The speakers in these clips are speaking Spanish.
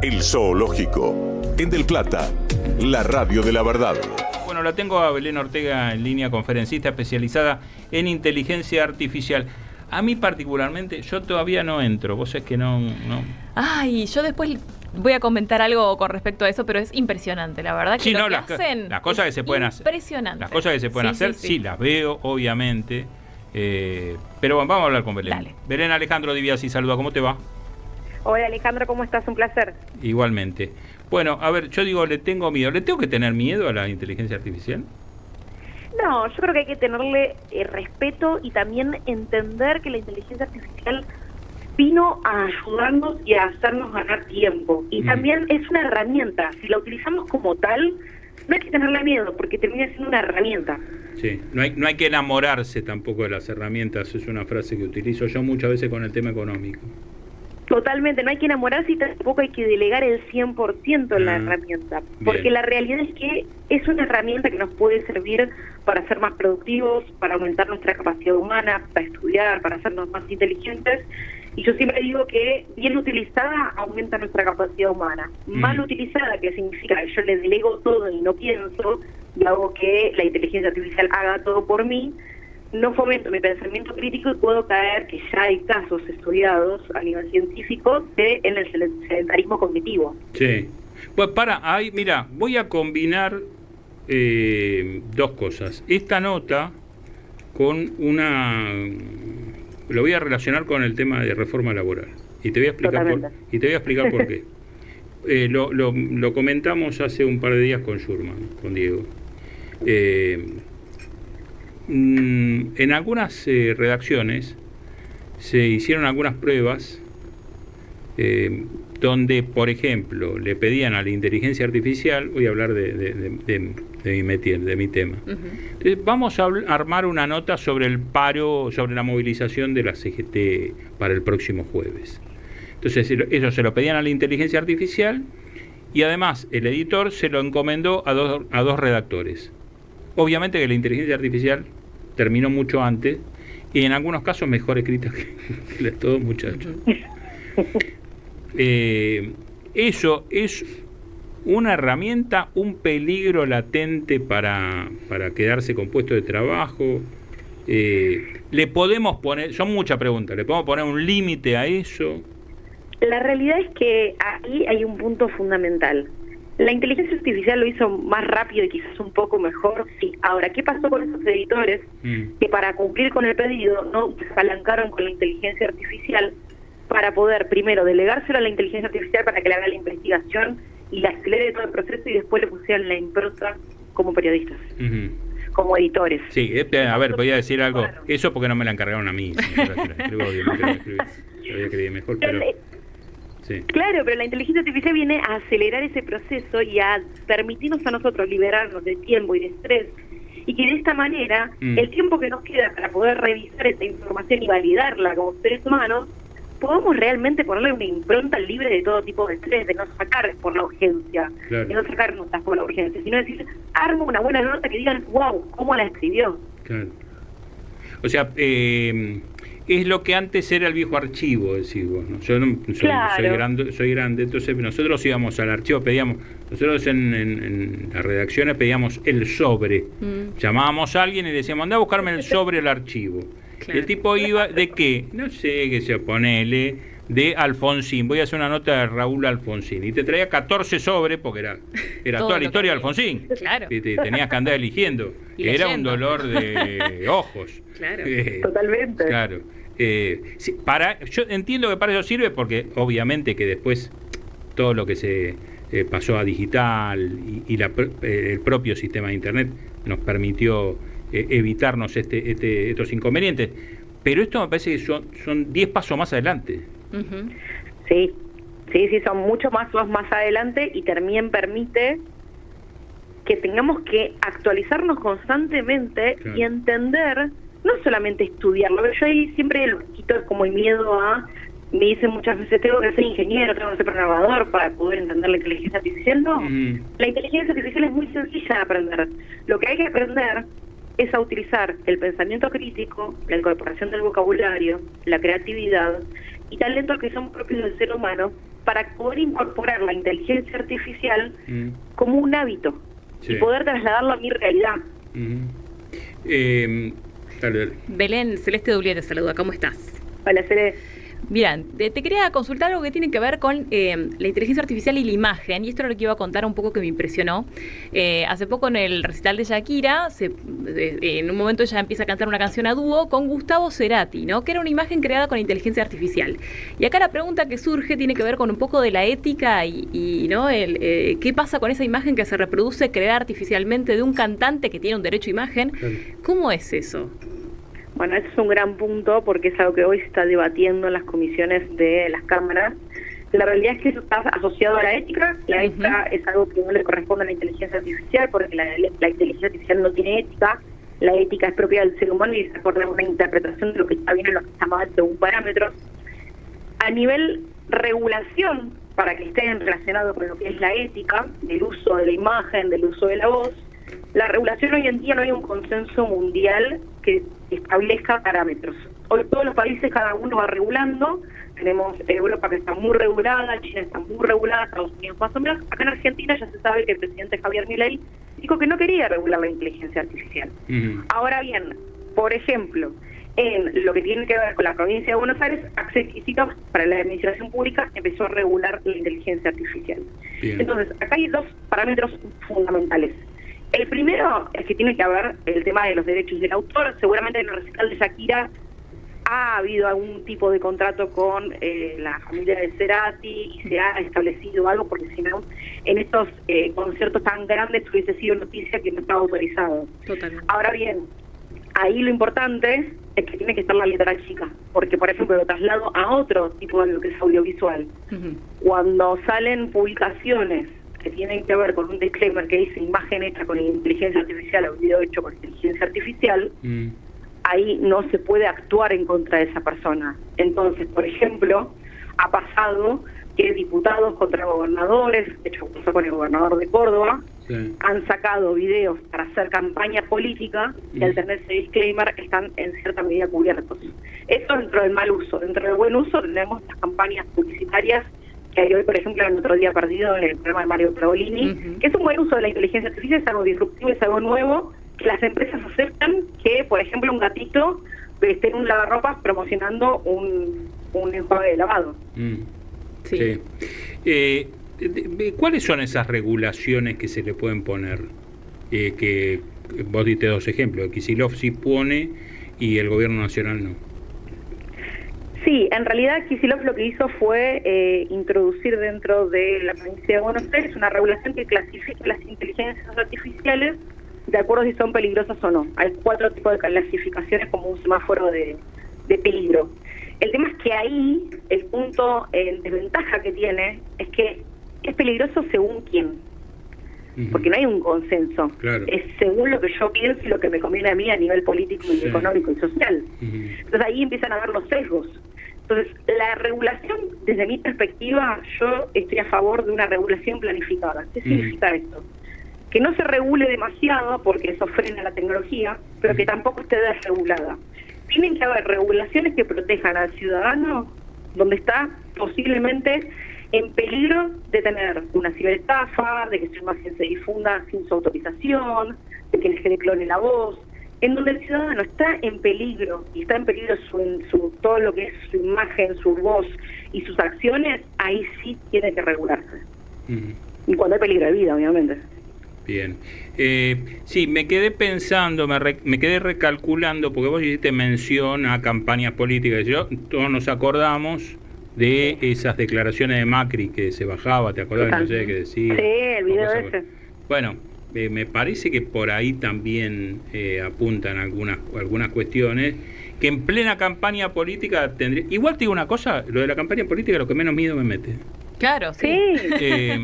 El Zoológico, en Del Plata, la radio de la verdad. Bueno, la tengo a Belén Ortega en línea, conferencista especializada en inteligencia artificial. A mí particularmente, yo todavía no entro, vos es que no... Ay, yo después voy a comentar algo con respecto a eso, pero es impresionante, la verdad que Sí, lo no, que hacen las cosas que se pueden hacer. Impresionante. Las cosas que se pueden hacer, sí, las veo, obviamente. Pero bueno, vamos a hablar con Belén. Dale. Belén, Alejandro Diviasi, saluda, ¿cómo te va? Hola Alejandro, ¿cómo estás? Un placer. Igualmente. Bueno, a ver, yo digo, le tengo miedo. ¿Le tengo que tener miedo a la inteligencia artificial? No, yo creo que hay que tenerle respeto y también entender que la inteligencia artificial vino a ayudarnos y a hacernos ganar tiempo. Y también es una herramienta. Si la utilizamos como tal, no hay que tenerle miedo, porque termina siendo una herramienta. Sí, no hay que enamorarse tampoco de las herramientas. Es una frase que utilizo yo muchas veces con el tema económico. Totalmente, no hay que enamorarse y tampoco hay que delegar el 100% en la herramienta, porque bien. la realidad es que es una herramienta que nos puede servir para ser más productivos, para aumentar nuestra capacidad humana, para estudiar, para hacernos más inteligentes, y yo siempre digo que bien utilizada aumenta nuestra capacidad humana, mal utilizada, que significa que yo le delego todo y no pienso, y hago que la inteligencia artificial haga todo por mí, no fomento mi pensamiento crítico y puedo caer, que ya hay casos estudiados a nivel científico, en el sedentarismo cognitivo. Sí. Pues ahí, mira, voy a combinar dos cosas. Esta nota con lo voy a relacionar con el tema de reforma laboral. Y te voy a explicar por qué. Lo comentamos hace un par de días con Schurman, con Diego. En algunas redacciones se hicieron algunas pruebas donde, por ejemplo, le pedían a la inteligencia artificial, voy a hablar de mi tema. Entonces, vamos a armar una nota sobre el paro, sobre la movilización de la CGT para el próximo jueves. Entonces, eso se lo pedían a la inteligencia artificial y además el editor se lo encomendó a dos redactores. Obviamente que la inteligencia artificial terminó mucho antes y en algunos casos mejor escrita que los todos muchachos. Eso es una herramienta, un peligro latente para quedarse con puesto de trabajo. Le podemos poner, son muchas preguntas, le podemos poner un límite a eso. La realidad es que ahí hay un punto fundamental. La inteligencia artificial lo hizo más rápido y quizás un poco mejor, sí. Ahora, ¿qué pasó con esos editores que para cumplir con el pedido no se apalancaron con la inteligencia artificial para poder primero delegárselo a la inteligencia artificial para que le haga la investigación y le acelere todo el proceso y después le pusieran la impronta como periodistas, como editores? Sí, a ver, voy a decir algo. Bueno. Eso porque no me la encargaron a mí. Había querido mejor, pero... Sí. Claro, pero la inteligencia artificial viene a acelerar ese proceso y a permitirnos a nosotros liberarnos de tiempo y de estrés, y que de esta manera el tiempo que nos queda para poder revisar esta información y validarla como seres humanos, podamos realmente ponerle una impronta libre de todo tipo de estrés, de no sacar por la urgencia, de no sacar notas por la urgencia, sino decir, armo una buena nota que digan, wow, ¿cómo la escribió? Claro. O sea, es lo que antes era el viejo archivo, decís vos, ¿no? Yo no, soy grande, entonces nosotros íbamos al archivo, nosotros en las redacciones pedíamos el sobre, llamábamos a alguien y decíamos, andá a buscarme el sobre del archivo. Claro. Y el tipo iba, ¿de qué? No sé, qué se ponele, de Alfonsín, voy a hacer una nota de Raúl Alfonsín, y te traía 14 sobres, porque era toda la historia de Alfonsín. Claro. Y tenías que andar eligiendo. Era un dolor de ojos. Claro. Totalmente. Claro. Yo entiendo que para eso sirve, porque obviamente que después todo lo que se pasó a digital y el propio sistema de internet nos permitió evitarnos estos inconvenientes, pero esto me parece que son 10 pasos más adelante. Sí, son mucho más adelante, y también permite que tengamos que actualizarnos constantemente, claro, y entender, no solamente estudiarlo, pero yo ahí siempre lo quito como el miedo a, me dicen muchas veces, tengo que ser ingeniero, tengo que ser programador para poder entender la inteligencia artificial. No, la inteligencia artificial es muy sencilla de aprender. Lo que hay que aprender es a utilizar el pensamiento crítico, la incorporación del vocabulario, la creatividad y talentos que son propios del ser humano para poder incorporar la inteligencia artificial como un hábito y poder trasladarlo a mi realidad. Dale. Belén, Celeste Dulier te saluda, ¿cómo estás? Hola, Celeste. Mirá, te quería consultar algo que tiene que ver con la inteligencia artificial y la imagen, y esto es lo que iba a contar un poco que me impresionó. Hace poco en el recital de Shakira, en un momento ella empieza a cantar una canción a dúo con Gustavo Cerati, ¿no? Que era una imagen creada con inteligencia artificial. Y acá la pregunta que surge tiene que ver con un poco de la ética y ¿no? ¿Qué pasa con esa imagen que se reproduce creada artificialmente de un cantante que tiene un derecho a imagen? ¿Cómo es eso? Bueno, ese es un gran punto porque es algo que hoy se está debatiendo en las comisiones de las cámaras. La realidad es que eso está asociado a la ética. La ética es algo que no le corresponde a la inteligencia artificial porque la inteligencia artificial no tiene ética. La ética es propia del ser humano y es acorde a una interpretación de lo que está bien y lo que está mal según parámetros. A nivel regulación, para que estén relacionados con lo que es la ética, del uso de la imagen, del uso de la voz, la regulación hoy en día no hay un consenso mundial que establezca parámetros. Hoy todos los países, cada uno va regulando. Tenemos Europa que está muy regulada, China está muy regulada, Estados Unidos más o menos. Acá en Argentina ya se sabe que el presidente Javier Milei dijo que no quería regular la inteligencia artificial. Ahora bien, por ejemplo, en lo que tiene que ver con la provincia de Buenos Aires, Access Quisito para la administración pública empezó a regular la inteligencia artificial. Entonces, acá hay dos parámetros fundamentales. El primero es que tiene que haber el tema de los derechos del autor. Seguramente en el recital de Shakira ha habido algún tipo de contrato con la familia de Cerati y se ha establecido algo, porque si no, en estos conciertos tan grandes hubiese sido noticia que no estaba autorizado. Totalmente. Ahora bien, ahí lo importante es que tiene que estar la letra chica, porque por ejemplo lo traslado a otro tipo de lo que es audiovisual. Cuando salen publicaciones que tienen que ver con un disclaimer que dice imagen hecha con inteligencia artificial o video hecho con inteligencia artificial, ahí no se puede actuar en contra de esa persona. Entonces, por ejemplo, ha pasado que diputados contra gobernadores, de hecho pasó con el gobernador de Córdoba, han sacado videos para hacer campaña política y al tener ese disclaimer están en cierta medida cubiertos. Eso dentro del mal uso. Dentro del buen uso tenemos las campañas publicitarias que hay hoy, por ejemplo, en Otro Día Perdido, en el programa de Mario Paolini, que es un buen uso de la inteligencia artificial, es algo disruptivo, es algo nuevo, que las empresas aceptan que, por ejemplo, un gatito esté en un lavarropas promocionando un enjuague de lavado. ¿Cuáles son esas regulaciones que se le pueden poner? Que vos diste dos ejemplos, Kicillof sí pone y el gobierno nacional no. Sí, en realidad Kicillof lo que hizo fue introducir dentro de la provincia de Buenos Aires una regulación que clasifica las inteligencias artificiales de acuerdo si son peligrosas o no. Hay 4 tipos de clasificaciones como un semáforo de peligro. El tema es que ahí el punto en desventaja que tiene es que es peligroso según quién, porque no hay un consenso. Es según lo que yo pienso y lo que me conviene a mí a nivel político y económico y social. Entonces ahí empiezan a ver los sesgos. Entonces, la regulación, desde mi perspectiva, yo estoy a favor de una regulación planificada. ¿Qué significa esto? Que no se regule demasiado, porque eso frena la tecnología, pero que tampoco esté desregulada. Tienen que haber regulaciones que protejan al ciudadano donde está posiblemente en peligro de tener una ciberestafa, de que su imagen se difunda sin su autorización, de que se le clone la voz. En donde el ciudadano está en peligro, y está en peligro todo lo que es su imagen, su voz y sus acciones, ahí sí tiene que regularse. Y cuando hay peligro de vida, obviamente. Bien. Sí, me quedé pensando, me quedé recalculando, porque vos hiciste mención a campañas políticas. Todos nos acordamos de esas declaraciones de Macri que se bajaba, ¿te acordás? No sé qué decir. Sí, el video ese. Bueno, me parece que por ahí también apuntan algunas cuestiones que en plena campaña política tendría. Igual te digo una cosa, lo de la campaña política lo que menos miedo me mete. Claro, sí. Es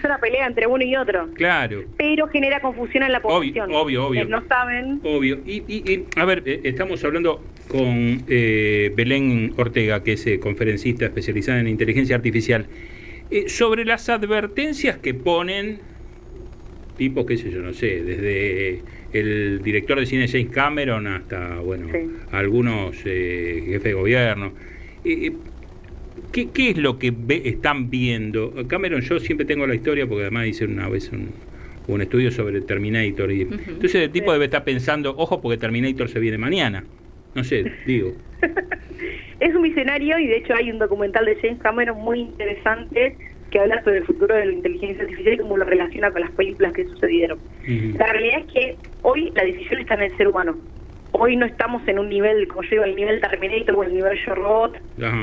una pelea entre uno y otro. Claro. Pero genera confusión en la población. Obvio. No saben. Obvio. Y a ver, estamos hablando con Belén Ortega, que es conferencista especializada en inteligencia artificial, sobre las advertencias que ponen tipos, qué sé yo, no sé, desde el director de cine James Cameron hasta, bueno, algunos jefes de gobierno. ¿Qué es lo que están viendo? Cameron, yo siempre tengo la historia, porque además hice una vez un estudio sobre Terminator. Entonces el tipo debe estar pensando, ojo, porque Terminator se viene mañana. No sé, digo. Es un visionario y de hecho hay un documental de James Cameron muy interesante que habla sobre el futuro de la inteligencia artificial y cómo lo relaciona con las películas que sucedieron. La realidad es que hoy la decisión está en el ser humano. Hoy no estamos en un nivel, como yo digo, el nivel Terminator o el nivel Yo Robot,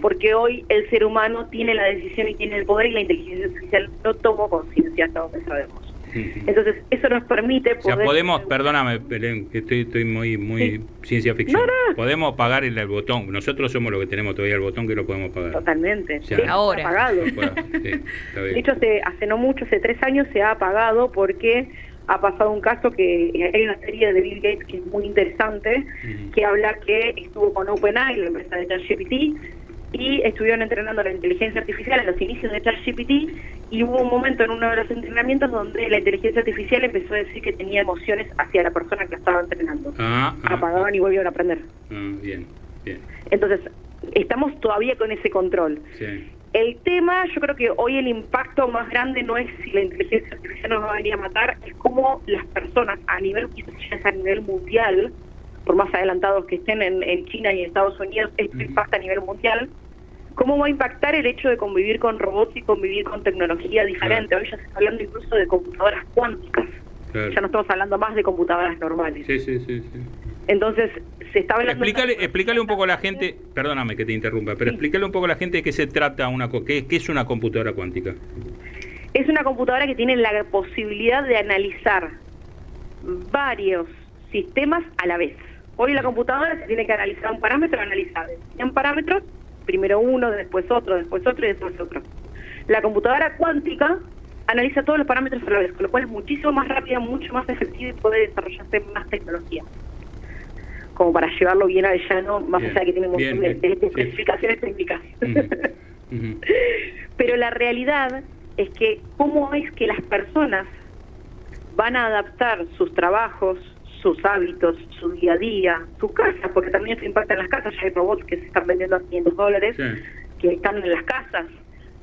porque hoy el ser humano tiene la decisión y tiene el poder y la inteligencia artificial no tomó conciencia hasta donde sabemos. Entonces, eso nos permite poder... O sea, podemos, perdóname, Belén, que estoy muy ciencia ficción. No. Podemos pagar el botón. Nosotros somos los que tenemos todavía el botón que lo podemos pagar. Totalmente. O sea, ahora. Está apagado. De hecho, hace no mucho, hace 3 años se ha apagado porque ha pasado un caso que hay una serie de Bill Gates que es muy interesante, que habla que estuvo con OpenAI, la empresa de ChatGPT, y estuvieron entrenando la inteligencia artificial en los inicios de ChatGPT, y hubo un momento en uno de los entrenamientos donde la inteligencia artificial empezó a decir que tenía emociones hacia la persona que la estaba entrenando. Apagaban y volvieron a aprender. Bien. Entonces, estamos todavía con ese control. Sí. El tema, yo creo que hoy el impacto más grande no es si la inteligencia artificial nos va a venir a matar, es cómo las personas a nivel mundial, por más adelantados que estén en China y en Estados Unidos, esto impacta a nivel mundial. ¿Cómo va a impactar el hecho de convivir con robots y convivir con tecnología diferente? Claro. Hoy ya se está hablando incluso de computadoras cuánticas. Claro. Ya no estamos hablando más de computadoras normales. Sí. Entonces, se está hablando... Explícale un poco a la gente, perdóname que te interrumpa, pero explícale un poco a la gente de qué se trata, ¿qué es una computadora cuántica? Es una computadora que tiene la posibilidad de analizar varios sistemas a la vez. Hoy la computadora se tiene que analizar un parámetro, analizar 100 parámetros, primero uno, después otro y después otro. La computadora cuántica analiza todos los parámetros a la vez, con lo cual es muchísimo más rápida, mucho más efectiva y puede desarrollarse más tecnología. Como para llevarlo bien al llano, más allá de que tiene un montón de especificaciones técnicas. Pero la realidad es que cómo es que las personas van a adaptar sus trabajos, sus hábitos, su día a día, sus casas, porque también se impacta en las casas, ya hay robots que se están vendiendo a $500, que están en las casas.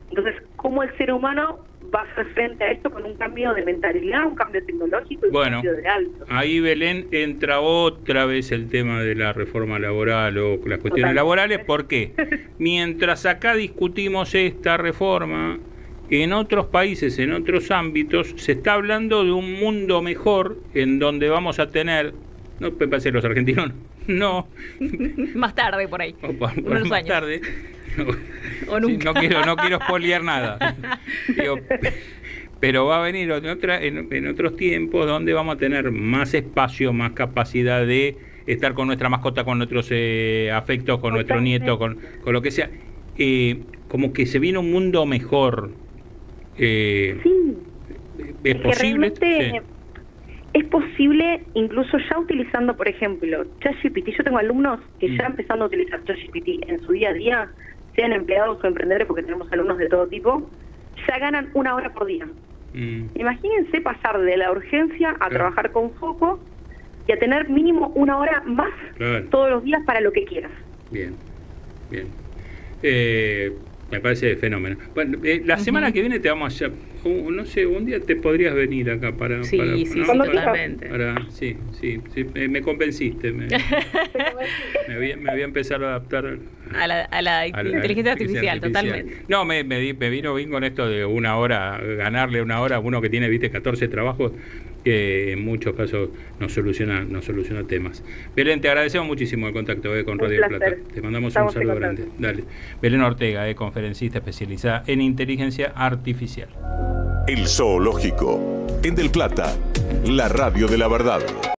Entonces, ¿cómo el ser humano va a hacer frente a esto con un cambio de mentalidad, un cambio tecnológico y un cambio de hábitos? Ahí, Belén, entra otra vez el tema de la reforma laboral o las cuestiones laborales. ¿Por qué? Mientras acá discutimos esta reforma, en otros países, en otros ámbitos, se está hablando de un mundo mejor en donde vamos a tener, no me parece los argentinos, no. Más tarde por ahí. Unos más tarde. O nunca. No quiero spoilear nada. Pero va a venir en otros tiempos donde vamos a tener más espacio, más capacidad de estar con nuestra mascota, con nuestros afectos, con nuestro nieto, con lo que sea. Como que se viene un mundo mejor. ¿Es posible? Es posible, incluso ya utilizando, por ejemplo, ChatGPT. Yo tengo alumnos que ya empezando a utilizar ChatGPT en su día a día, sean empleados o emprendedores, porque tenemos alumnos de todo tipo, ya ganan 1 hora por día. Imagínense pasar de la urgencia a trabajar con foco y a tener mínimo 1 hora más todos los días para lo que quieras. Bien. Me parece fenómeno. Bueno, la semana que viene te vamos a... no sé, un día te podrías venir acá para... Sí, totalmente. Sí, me convenciste. Me voy a empezar a adaptar a la inteligencia artificial, totalmente. No, me vino bien con esto de 1 hora, ganarle 1 hora a uno que tiene, 14 trabajos, que en muchos casos nos soluciona temas. Belén, te agradecemos muchísimo el contacto con Radio Plata. Te mandamos un saludo grande. Dale. Belén Ortega, conferencista especializada en inteligencia artificial. El Zoológico, en Del Plata, la radio de la verdad.